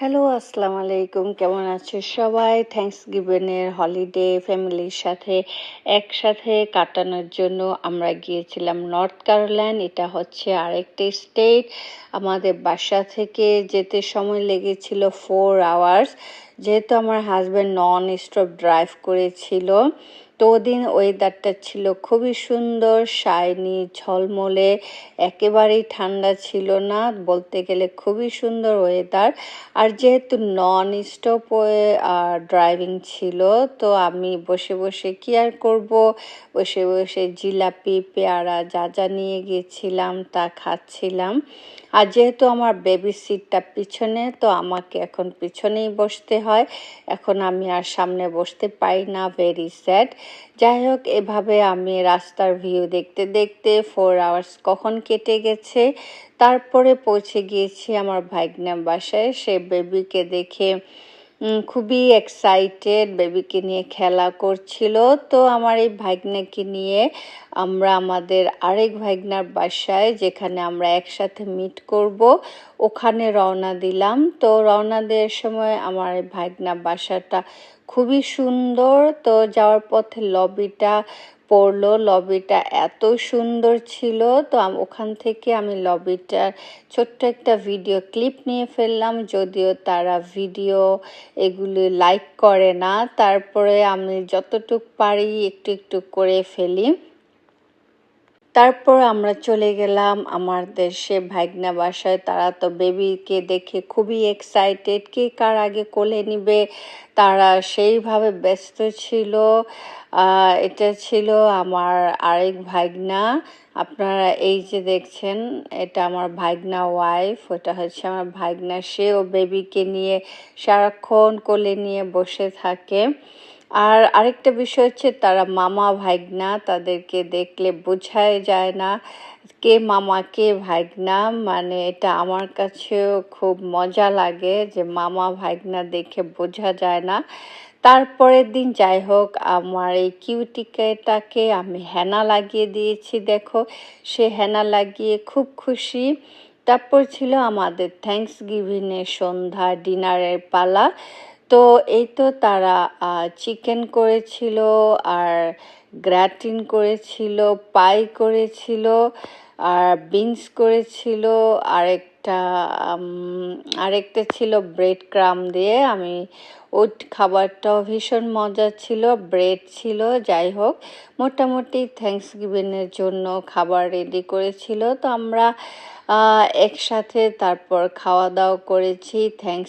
Hello, আসসালামু আলাইকুম। কেমন আছো সবাই? থ্যাঙ্কসগিভিংয়ের হলিডে ফ্যামিলির সাথে একসাথে কাটানোর জন্য আমরা গিয়েছিলাম নর্থ ক্যারোলাইনা। এটা হচ্ছে আরেকটা স্টেট। আমাদের বাসা থেকে যেতে সময় লেগেছিল 4 আওয়ার্স। যেহেতু আমার হাজব্যান্ড নন স্টপ ড্রাইভ করেছিল, তো ওদিন ওয়েদারটা ছিল খুবই সুন্দর, শাইনি, ঝলমলে, একেবারেই ঠান্ডা ছিল না, বলতে গেলে খুবই সুন্দর ওয়েদার। আর যেহেতু নন স্টপ ড্রাইভিং ছিল, তো আমি বসে বসে কি আর করব, বসে বসে জিলাপি, পেয়ারা যা যা নিয়ে গিয়েছিলাম তা খাচ্ছিলাম। আর যেহেতু আমার বেবি সিটটা পিছনে, তো আমাকে এখন পিছনেই বসতে হয়। এখন আমি আর সামনে বসতে পারি না, ভেরি স্যাড। যাই হোক, এভাবে আমি রাস্তার ভিউ দেখতে দেখতে 4 আওয়ার্স কখন কেটে গেছে। তারপরে পৌঁছে গিয়েছি আমার ভাইগনার বাসায়। সে বেবিকে দেখে খুবই এক্সাইটেড, বেবিকে নিয়ে খেলা করছিল। তো আমার এই ভাইগনাকে নিয়ে আমরা আমাদের আরেক ভাইগনার বাসায়, যেখানে আমরা একসাথে মিট করব, ওখানে রওনা দিলাম। তো রওনা দেওয়ার সময় আমার এই ভাইগনা বাসাটা খুবই সুন্দর। তো যাওয়ার পথে লবিটা পড়লো, লবিটা এত সুন্দর ছিল। তো ওখান থেকে আমি লবিটার ছোট্ট একটা ভিডিও ক্লিপ নিয়ে ফেললাম, যদিও তারা ভিডিও এগুলি লাইক করে না, তারপরে আমি যতটুক পারি একটু একটু করে ফেলি। তারপর আমরা চলে গেলাম আমার দেশে ভাইগনা বাসায়। তারা তো বেবিকে দেখে খুবই এক্সাইটেড, কে কার আগে কোলে নিবে তারা সেইভাবে ব্যস্ত ছিল। এটা ছিল আমার আরেক ভাইগনা। আপনারা এই যে দেখছেন, এটা আমার ভাইগনা ওয়াইফ, ওটা হচ্ছে আমার ভাইগনা। সেও বেবিকে নিয়ে সারাক্ষণ কোলে নিয়ে বসে থাকে। আর আরেকটা বিষয় হচ্ছে, তারা মামা ভাইগনা, তাদেরকে দেখলে বোঝাই যায় না কে মামা কে ভাইগনা। মানে এটা আমার কাছেও খুব মজা লাগে যে মামা ভাইগনা দেখে বোঝা যায় না। তারপরের দিন যাই হোক, আমার এই কিউটিটাকে আমি হেনা লাগিয়ে দিয়েছি, দেখো সে হেনা লাগিয়ে খুব খুশি। তারপর ছিল আমাদের থ্যাঙ্কসগিভিংয়ের সন্ধ্যা ডিনারের পালা। তো এই তো তারা চিকেন করেছিল, আর গ্রাটিন করেছিল, পাই করেছিল, আর বিনস করেছিল, আরেকটা আরেকটা ছিল ব্রেড ক্রাম দিয়ে। আমি ওই খাবারটাও ভীষণ মজা ছিল, ব্রেড ছিল। যাই হোক, মোটামুটি থ্যাঙ্কসগিভিংয়ের জন্য খাবার রেডি করেছিল। তো আমরা একসাথে তারপর খাওয়া দাওয়া করেছি। থ্যাঙ্কস